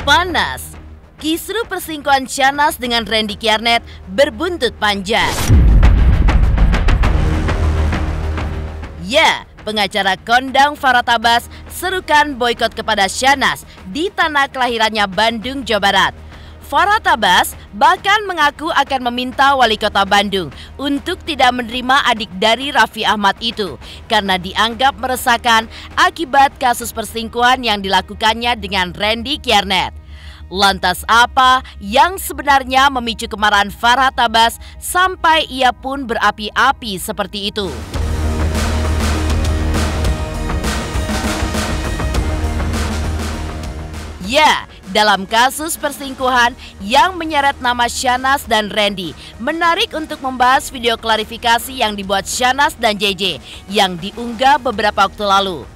Panas, kisru perselingkuhan Syahnaz dengan Randy Kiernet berbuntut panjang. Ya, pengacara kondang Farah Tabas serukan boikot kepada Syahnaz di tanah kelahirannya Bandung, Jawa Barat. Farah Tabas bahkan mengaku akan meminta wali kota Bandung untuk tidak menerima adik dari Raffi Ahmad itu karena dianggap meresahkan akibat kasus perselingkuhan yang dilakukannya dengan Randy Kiernet. Lantas apa yang sebenarnya memicu kemarahan Farah Tabas sampai ia pun berapi-api seperti itu? Ya, dalam kasus perselingkuhan yang menyeret nama Syahnaz dan Randy, menarik untuk membahas video klarifikasi yang dibuat Syahnaz dan JJ yang diunggah beberapa waktu lalu.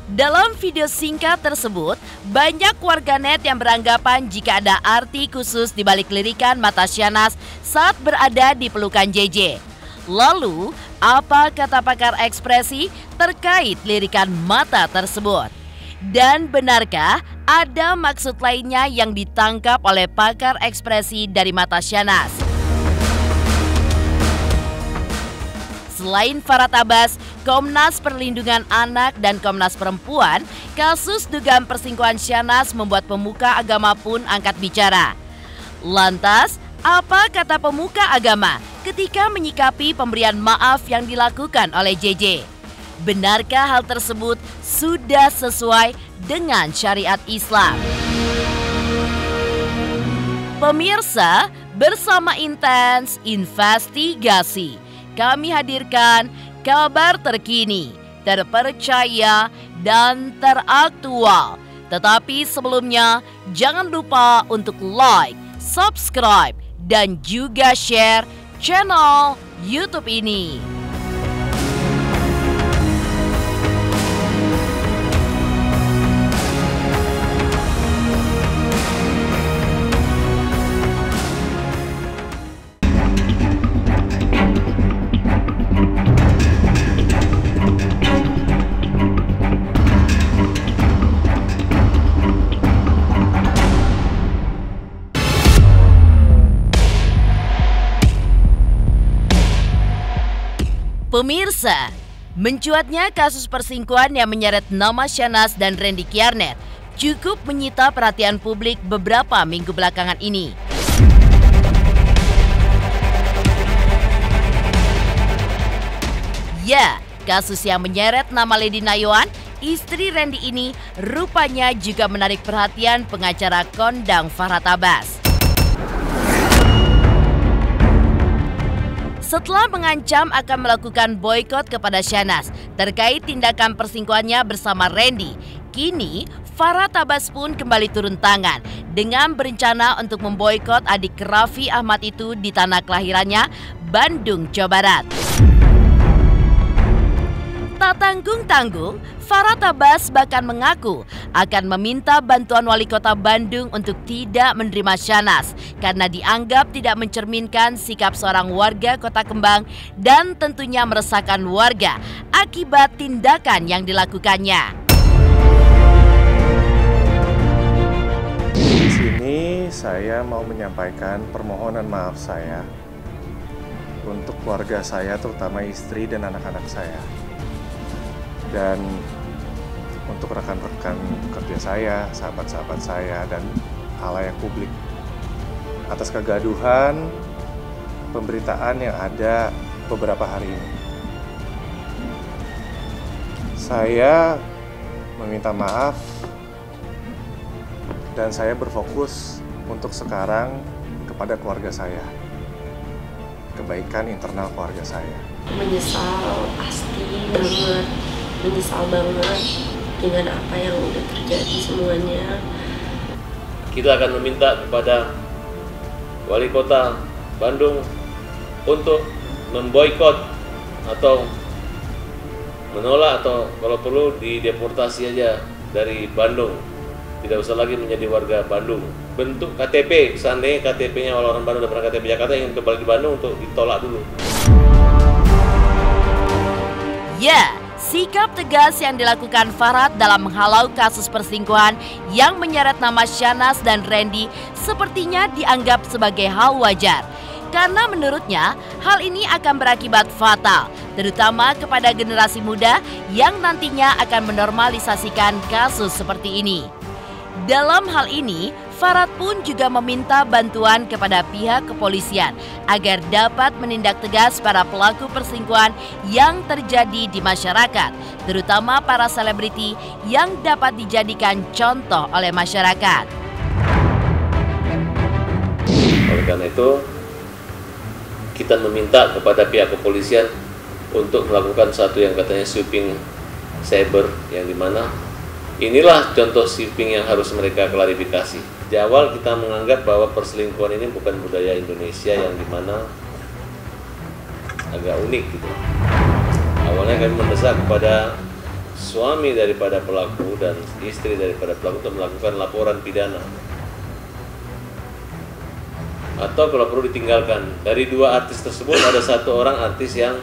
Dalam video singkat tersebut, banyak warganet yang beranggapan jika ada arti khusus di balik lirikan mata Syahnaz saat berada di pelukan JJ. Lalu, apa kata pakar ekspresi terkait lirikan mata tersebut? Dan benarkah ada maksud lainnya yang ditangkap oleh pakar ekspresi dari mata Syahnaz? Selain Farah Tabas, Komnas Perlindungan Anak dan Komnas Perempuan, kasus dugaan perselingkuhan Syahnaz membuat pemuka agama pun angkat bicara. Lantas, apa kata pemuka agama ketika menyikapi pemberian maaf yang dilakukan oleh JJ? Benarkah hal tersebut sudah sesuai dengan syariat Islam? Pemirsa, bersama Intens Investigasi, kami hadirkan kabar terkini, terpercaya, dan teraktual. Tetapi sebelumnya, jangan lupa untuk like, subscribe, dan juga share channel YouTube ini. Pemirsa, mencuatnya kasus perselingkuhan yang menyeret nama Syahnaz dan Randy Kiernet cukup menyita perhatian publik beberapa minggu belakangan ini. Ya, kasus yang menyeret nama Lady Nayawan, istri Randy ini rupanya juga menarik perhatian pengacara kondang Farah Tabas. Setelah mengancam akan melakukan boikot kepada Syahnaz terkait tindakan perselingkuhannya bersama Randy, kini Farah Tabas pun kembali turun tangan dengan berencana untuk memboikot adik Raffi Ahmad itu di tanah kelahirannya, Bandung, Jawa Barat. Tak tanggung-tanggung, Farah Tabas bahkan mengaku akan meminta bantuan wali kota Bandung untuk tidak menerima Syahnaz karena dianggap tidak mencerminkan sikap seorang warga Kota Kembang dan tentunya meresahkan warga akibat tindakan yang dilakukannya. Di sini saya mau menyampaikan permohonan maaf saya untuk keluarga saya, terutama istri dan anak-anak saya. Dan untuk rekan-rekan kerja saya, sahabat-sahabat saya, dan khalayak publik atas kegaduhan pemberitaan yang ada beberapa hari ini. Saya meminta maaf dan saya berfokus untuk sekarang kepada keluarga saya, kebaikan internal keluarga saya. Menyesal, pasti banget. Menyesal banget dengan apa yang udah terjadi semuanya. Kita akan meminta kepada Wali Kota Bandung untuk memboikot atau menolak atau kalau perlu dideportasi aja dari Bandung. Tidak usah lagi menjadi warga Bandung. Bentuk KTP, seandainya KTP-nya orang Bandung udah pernah KTP Jakarta, ingin kembali ke Bandung untuk ditolak dulu. Ya, Sikap tegas yang dilakukan Farhad dalam menghalau kasus perselingkuhan yang menyeret nama Syahnaz dan Randy sepertinya dianggap sebagai hal wajar. Karena menurutnya hal ini akan berakibat fatal, terutama kepada generasi muda yang nantinya akan menormalisasikan kasus seperti ini. Dalam hal ini, Farhad pun juga meminta bantuan kepada pihak kepolisian agar dapat menindak tegas para pelaku perselingkuhan yang terjadi di masyarakat, terutama para selebriti yang dapat dijadikan contoh oleh masyarakat. Oleh karena itu, kita meminta kepada pihak kepolisian untuk melakukan satu yang katanya sweeping cyber, yang dimana inilah contoh sweeping yang harus mereka klarifikasi. Di awal kita menganggap bahwa perselingkuhan ini bukan budaya Indonesia, yang dimana agak unik gitu. Awalnya kami mendesak kepada suami daripada pelaku dan istri daripada pelaku untuk melakukan laporan pidana, atau kalau perlu ditinggalkan. Dari dua artis tersebut ada satu orang artis yang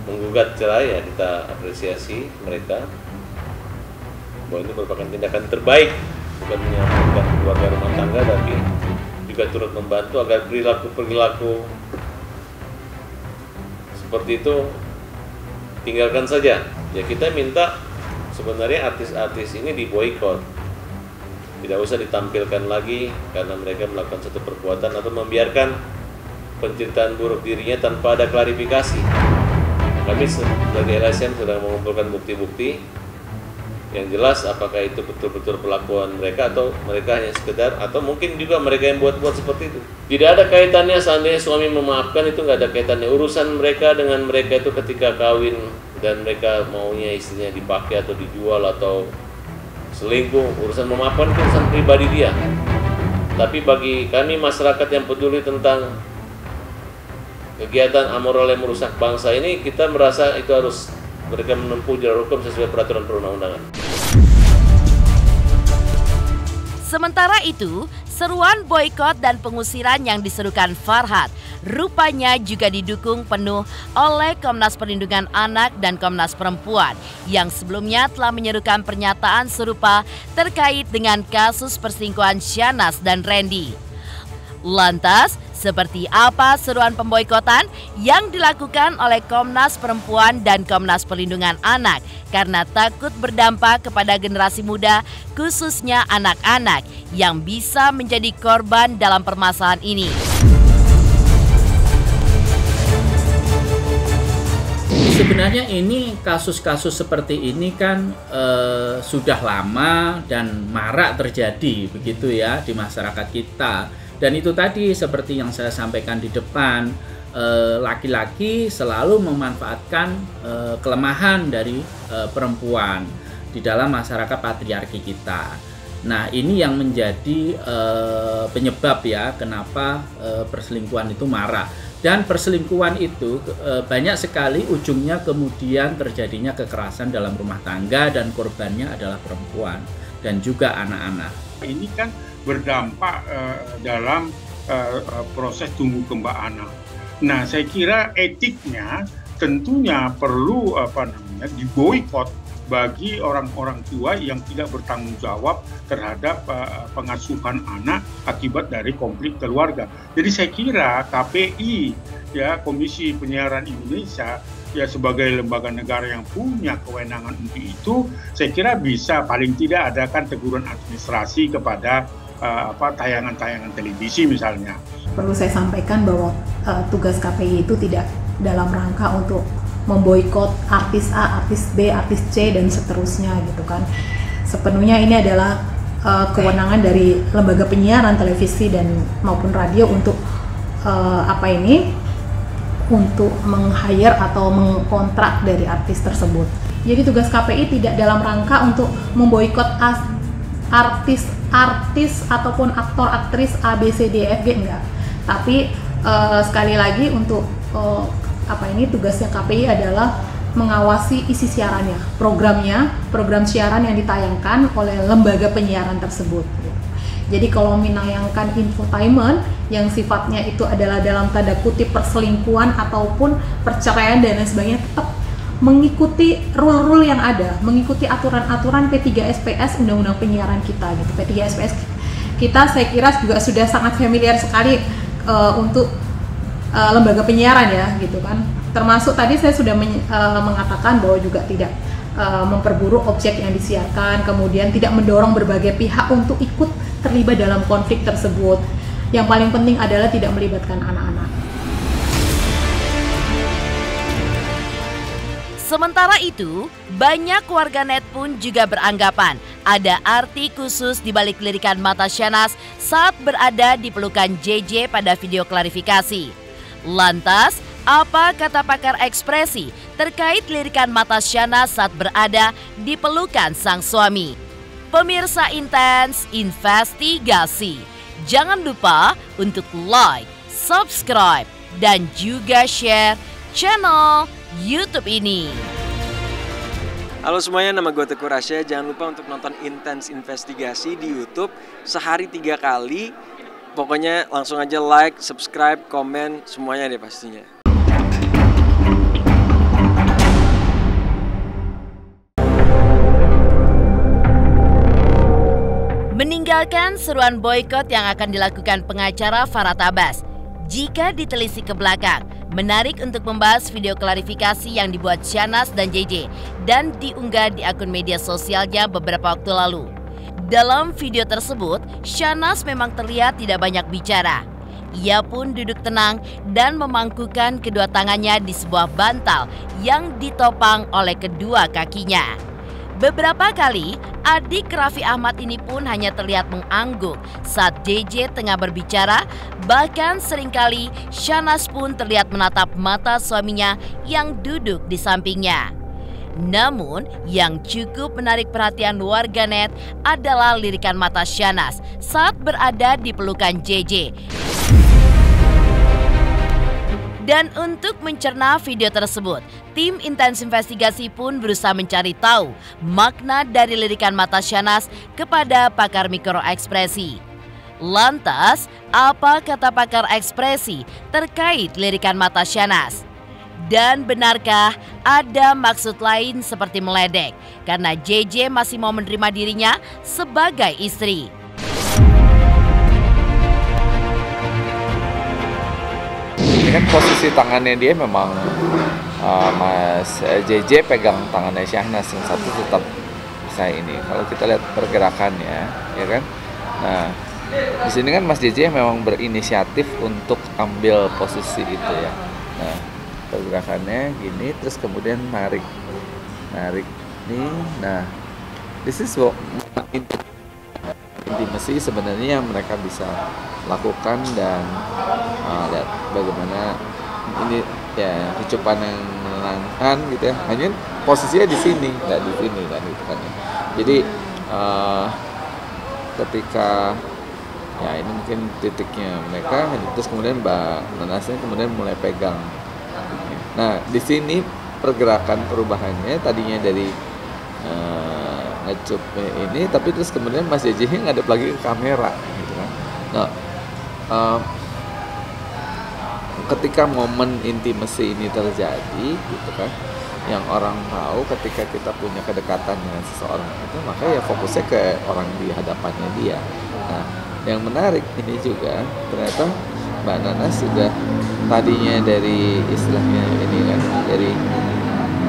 menggugat cerai, ya kita apresiasi mereka bahwa ini merupakan tindakan terbaik, bukan menyelamatkan keluarga rumah tangga, tapi juga turut membantu agar perilaku seperti itu tinggalkan saja. Ya kita minta sebenarnya artis-artis ini diboikot, tidak usah ditampilkan lagi karena mereka melakukan satu perbuatan atau membiarkan penceritaan buruk dirinya tanpa ada klarifikasi. Kami sebagai LSM sedang mengumpulkan bukti-bukti yang jelas apakah itu betul-betul perlakuan mereka atau mereka hanya sekedar, atau mungkin juga mereka yang buat-buat seperti itu. Tidak ada kaitannya, seandainya suami memaafkan itu nggak ada kaitannya. Urusan mereka dengan mereka itu ketika kawin dan mereka maunya istrinya dipakai atau dijual atau selingkuh, urusan memaafkan itu urusan pribadi dia. Tapi bagi kami masyarakat yang peduli tentang kegiatan amoral yang merusak bangsa ini, kita merasa itu harus mereka menempuh jalur hukum sesuai peraturan perundang-undangan. Sementara itu, seruan boikot dan pengusiran yang diserukan Farhad rupanya juga didukung penuh oleh Komnas Perlindungan Anak dan Komnas Perempuan yang sebelumnya telah menyerukan pernyataan serupa terkait dengan kasus perselingkuhan Syahnaz dan Randy. Lantas, seperti apa seruan pemboikotan yang dilakukan oleh Komnas Perempuan dan Komnas Perlindungan Anak karena takut berdampak kepada generasi muda, khususnya anak-anak yang bisa menjadi korban dalam permasalahan ini? Sebenarnya ini kasus-kasus seperti ini kan sudah lama dan marak terjadi begitu ya di masyarakat kita. Dan itu tadi seperti yang saya sampaikan di depan, laki-laki selalu memanfaatkan kelemahan dari perempuan di dalam masyarakat patriarki kita. Nah ini yang menjadi penyebab ya kenapa perselingkuhan itu marak. Dan perselingkuhan itu banyak sekali ujungnya kemudian terjadinya kekerasan dalam rumah tangga dan korbannya adalah perempuan dan juga anak-anak. Ini kan berdampak dalam proses tumbuh kembang anak. Nah, saya kira etiknya tentunya perlu diboikot bagi orang-orang tua yang tidak bertanggung jawab terhadap pengasuhan anak akibat dari konflik keluarga. Jadi saya kira KPI, ya Komisi Penyiaran Indonesia, ya sebagai lembaga negara yang punya kewenangan untuk itu, saya kira bisa paling tidak adakan teguran administrasi kepada tayangan-tayangan televisi misalnya. Perlu saya sampaikan bahwa tugas KPI itu tidak dalam rangka untuk memboikot artis A, artis B, artis C dan seterusnya gitu kan. Sepenuhnya ini adalah kewenangan dari lembaga penyiaran televisi dan maupun radio untuk untuk meng-hire atau mengkontrak dari artis tersebut. Jadi tugas KPI tidak dalam rangka untuk memboikot artis ataupun aktor aktris A, B, C, D, F, G, enggak. Tapi sekali lagi untuk tugasnya KPI adalah mengawasi isi siarannya, program siaran yang ditayangkan oleh lembaga penyiaran tersebut. Jadi kalau menayangkan infotainment yang sifatnya itu adalah dalam tanda kutip perselingkuhan ataupun perceraian dan lain sebagainya, tetap mengikuti rule-rule yang ada, mengikuti aturan-aturan P3SPS Undang-Undang Penyiaran kita gitu. P3SPS kita saya kira juga sudah sangat familiar sekali untuk lembaga penyiaran ya gitu kan. Termasuk tadi saya sudah mengatakan bahwa juga tidak memperburuk objek yang disiarkan, kemudian tidak mendorong berbagai pihak untuk ikut terlibat dalam konflik tersebut. Yang paling penting adalah tidak melibatkan anak-anak. Sementara itu, banyak warganet pun juga beranggapan ada arti khusus di balik lirikan mata Syahnaz saat berada di pelukan JJ pada video klarifikasi. Lantas, apa kata pakar ekspresi terkait lirikan mata Syahnaz saat berada di pelukan sang suami? Pemirsa Intens Investigasi, jangan lupa untuk like, subscribe, dan juga share channel YouTube ini. Halo semuanya, nama gue Teguh Rasya. Jangan lupa untuk nonton Intens Investigasi di YouTube sehari 3 kali. Pokoknya langsung aja like, subscribe, komen, semuanya deh pastinya. Meninggalkan seruan boykot yang akan dilakukan pengacara Farhat Abbas, jika ditelisik ke belakang, menarik untuk membahas video klarifikasi yang dibuat Syahnaz dan JJ dan diunggah di akun media sosialnya beberapa waktu lalu. Dalam video tersebut, Syahnaz memang terlihat tidak banyak bicara. Ia pun duduk tenang dan memangkukan kedua tangannya di sebuah bantal yang ditopang oleh kedua kakinya. Beberapa kali, adik Raffi Ahmad ini pun hanya terlihat mengangguk saat JJ tengah berbicara. Bahkan seringkali Syahnaz pun terlihat menatap mata suaminya yang duduk di sampingnya. Namun, yang cukup menarik perhatian warganet adalah lirikan mata Syahnaz saat berada di pelukan JJ. Dan untuk mencerna video tersebut, tim Intens Investigasi pun berusaha mencari tahu makna dari lirikan mata Syahnaz kepada pakar mikroekspresi. Lantas, apa kata pakar ekspresi terkait lirikan mata Syahnaz? Dan benarkah ada maksud lain seperti meledek karena JJ masih mau menerima dirinya sebagai istri? Ini kan posisi tangannya dia memang Mas JJ pegang tangannya Syahnaz, yang satu tetap bisa ini. Kalau kita lihat pergerakannya, ya kan. Nah, di sini kan Mas JJ memang berinisiatif untuk ambil posisi itu ya. Nah, pergerakannya gini, terus kemudian narik nih. Nah, this is what intimasi sebenarnya yang mereka bisa lakukan, dan lihat bagaimana ini ya kecupan yang menenangkan gitu ya. Hanya posisinya di sini, nggak di sini kan gitu kan. Jadi ketika ya ini mungkin titiknya mereka, terus kemudian Mbak Nanasnya kemudian mulai pegang. Nah, di sini pergerakan perubahannya tadinya dari ngecup ini, tapi terus kemudian Mas JJ ngadep lagi ke kamera gitu kan. Nah, ketika momen intimasi ini terjadi gitu kan, yang orang tahu ketika kita punya kedekatan dengan seseorang itu, maka ya fokusnya ke orang di hadapannya dia. Nah, yang menarik ini juga ternyata Mbak Nanas sudah tadinya dari istilahnya ini kan, dari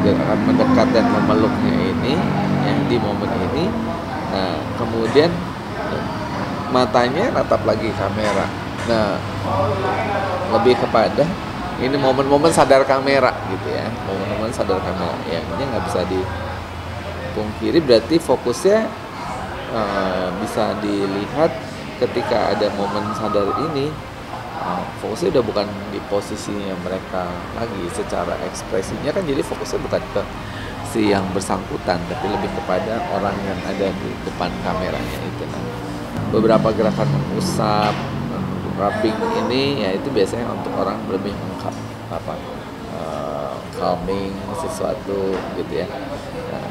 gerakan mendekat dan memeluknya ini ya, di momen ini. Nah, kemudian matanya natap lagi kamera. Nah, lebih kepada ini momen-momen sadar kamera gitu ya, momen-momen sadar kamera. Ya, ini nggak bisa dipungkiri, berarti fokusnya bisa dilihat ketika ada momen sadar ini. Fokusnya udah bukan di posisinya mereka lagi secara ekspresinya kan, jadi fokusnya bukan ke si yang bersangkutan, tapi lebih kepada orang yang ada di depan kameranya itu. Nah, beberapa gerakan mengusap, rubbing ini ya itu biasanya untuk orang lebih calming sesuatu gitu ya. Nah,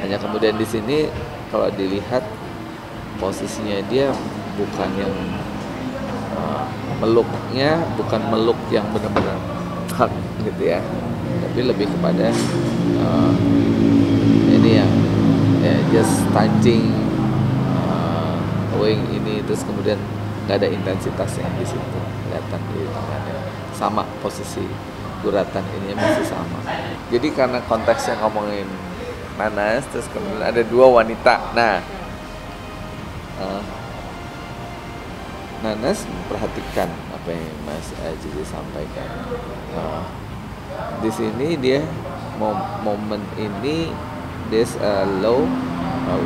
hanya kemudian di sini kalau dilihat posisinya dia bukan yang meluknya, bukan meluk yang benar-benar hard gitu ya. tapi lebih kepada ini yang just touching, going ini, terus kemudian nggak ada intensitasnya di situ, kelihatan di tangannya sama posisi guratan ini masih sama. Jadi karena konteksnya ngomongin nanas, terus kemudian ada dua wanita. Nah, Nanas memperhatikan apa yang Mas Jiji sampaikan. Di sini dia momen ini this low,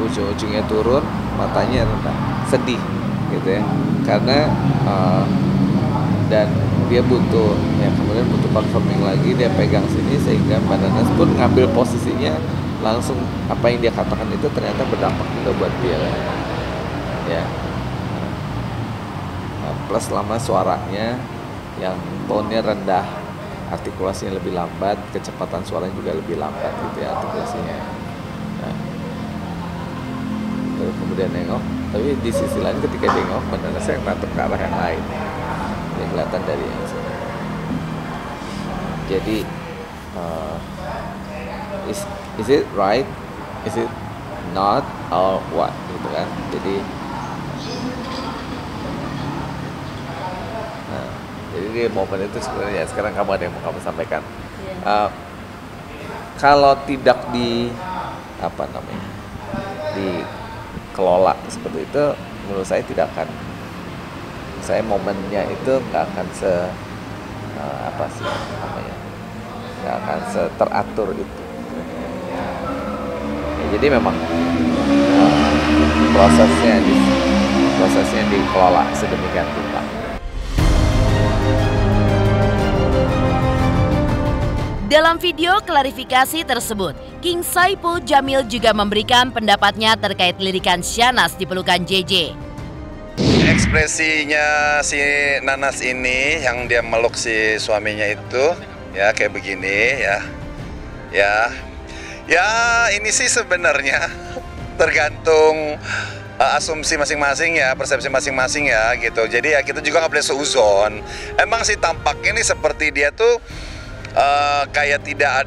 ujung-ujungnya turun, matanya rendah, sedih gitu ya. Karena dan dia butuh kemudian butuh confirming lagi, dia pegang sini sehingga Mbak Nanas pun ngambil posisinya langsung, apa yang dia katakan itu ternyata berdampak juga buat dia ya. Plus lama suaranya yang tone-nya rendah, artikulasinya lebih lambat, kecepatan suaranya juga lebih lambat gitu ya artikulasinya. Nah, terus kemudian nengok, tapi di sisi lain ketika dia nengok, Mbak Nanas yang natap ke arah yang lain, yang kelihatan dari yang sini. Jadi is it right, is it not, or what gitu kan. Jadi di momen itu sebenarnya sekarang kamu ada yang mau kamu sampaikan. Kalau tidak dikelola seperti itu, menurut saya tidak akan. Saya momennya itu nggak akan nggak akan teratur itu. Jadi memang prosesnya dikelola sedemikian rupa. Dalam video klarifikasi tersebut, King Saipul Jamil juga memberikan pendapatnya terkait lirikan Syahnas di pelukan JJ. Ekspresinya si Nanas ini yang dia meluk si suaminya itu ya kayak begini ya ini sih sebenarnya tergantung asumsi masing-masing ya, persepsi masing-masing ya gitu. Jadi ya kita juga nggak boleh seuzon. Emang sih tampaknya nih seperti dia tuh kayak tidak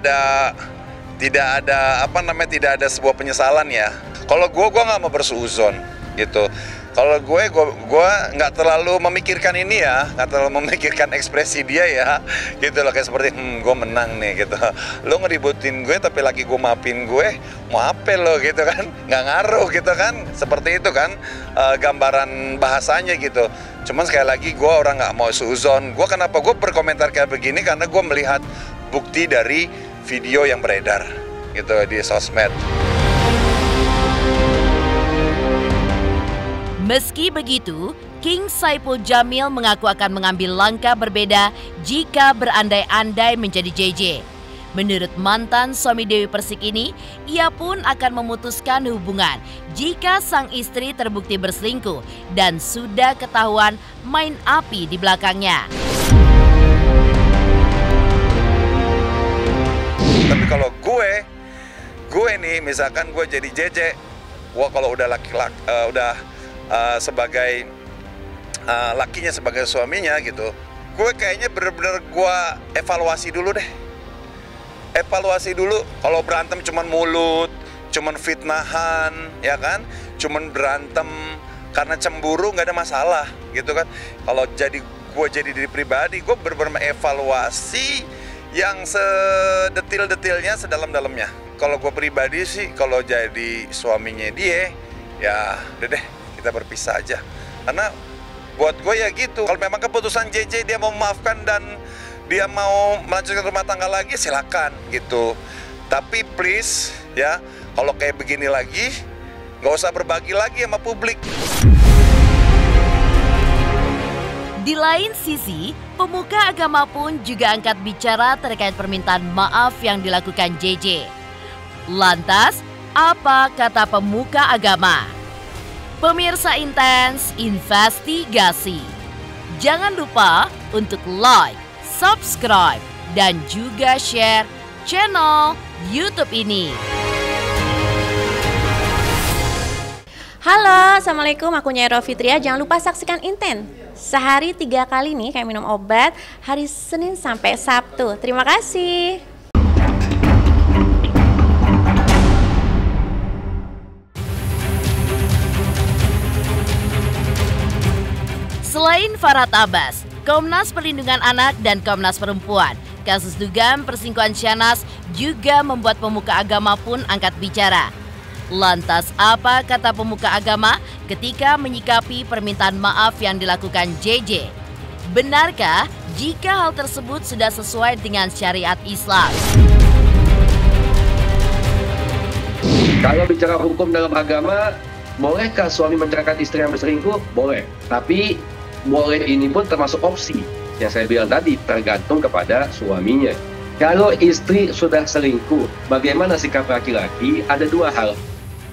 ada sebuah penyesalan ya. Kalau gue nggak mau bersuuzon gitu. Kalau gue nggak terlalu memikirkan ini ya, nggak terlalu memikirkan ekspresi dia ya, gitu loh, kayak seperti gue menang nih gitu. Lo ngeributin gue tapi lagi gue maafin gue, mau apa lo gitu kan? Nggak ngaruh gitu kan? Seperti itu kan gambaran bahasanya gitu. Cuman sekali lagi gue orang nggak mau suuzon. Kenapa gue berkomentar kayak begini? Karena gue melihat bukti dari video yang beredar gitu di sosmed. Meski begitu, King Saipul Jamil mengaku akan mengambil langkah berbeda jika berandai-andai menjadi JJ. Menurut mantan suami Dewi Persik ini, ia pun akan memutuskan hubungan jika sang istri terbukti berselingkuh dan sudah ketahuan main api di belakangnya. Tapi kalau gue nih misalkan gue jadi JJ, gue kalau udah sebagai lakinya, sebagai suaminya gitu, gue kayaknya bener-bener gue evaluasi dulu deh. Kalau berantem cuman mulut, cuman fitnahan, ya kan, cuman berantem karena cemburu, nggak ada masalah gitu kan. Kalau gue jadi diri pribadi, gue bener-bener evaluasi yang sedetil-detilnya, sedalam-dalamnya. Kalau gue pribadi sih, kalau jadi suaminya dia, ya udah deh, kita berpisah aja. Karena buat gue ya gitu, kalau memang keputusan JJ dia mau memaafkan dan dia mau melanjutkan rumah tangga lagi, silakan gitu. Tapi please ya, kalau kayak begini lagi, nggak usah berbagi lagi sama publik. Di lain sisi, pemuka agama pun juga angkat bicara terkait permintaan maaf yang dilakukan JJ. Lantas, apa kata pemuka agama? Pemirsa Intens Investigasi, jangan lupa untuk like, subscribe, dan juga share channel YouTube ini. Halo, Assalamualaikum, aku Nyai Fitria. Jangan lupa saksikan Inten. Sehari 3 kali nih kayak minum obat, hari Senin sampai Sabtu. Terima kasih. Selain Farhad Abbas, Komnas Perlindungan Anak dan Komnas Perempuan, kasus dugaan perselingkuhan Syahnaz juga membuat pemuka agama pun angkat bicara. Lantas apa kata pemuka agama ketika menyikapi permintaan maaf yang dilakukan JJ? Benarkah jika hal tersebut sudah sesuai dengan syariat Islam? Kalau bicara hukum dalam agama, bolehkah suami menceraikan istri yang berselingkuh? Boleh. Tapi boleh ini pun termasuk opsi. Yang saya bilang tadi, tergantung kepada suaminya. Kalau istri sudah selingkuh, bagaimana sikap laki-laki? Ada dua hal.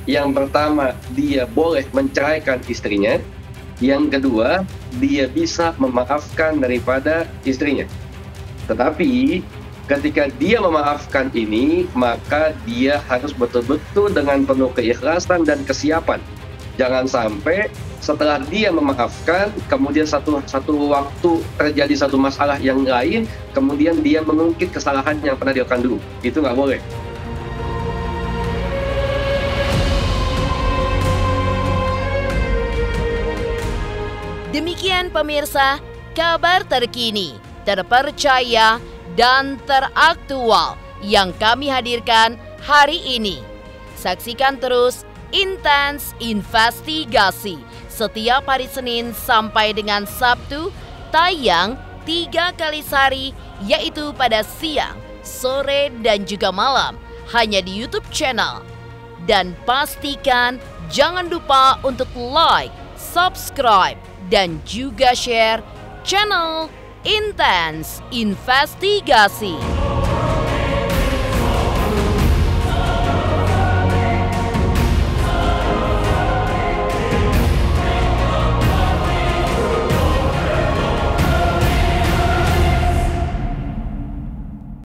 Yang pertama, dia boleh menceraikan istrinya. Yang kedua, dia bisa memaafkan daripada istrinya. Tetapi ketika dia memaafkan ini, maka dia harus betul-betul dengan penuh keikhlasan dan kesiapan. Jangan sampai setelah dia memaafkan, kemudian satu waktu terjadi satu masalah yang lain, kemudian dia mengungkit kesalahan yang pernah dilakukan dulu. Itu nggak boleh. Demikian pemirsa, kabar terkini, terpercaya, dan teraktual yang kami hadirkan hari ini. Saksikan terus Intens Investigasi setiap hari Senin sampai dengan Sabtu, tayang 3 kali sehari, yaitu pada siang, sore, dan juga malam, hanya di YouTube channel. Dan pastikan jangan lupa untuk like, subscribe, dan juga share channel Intens Investigasi.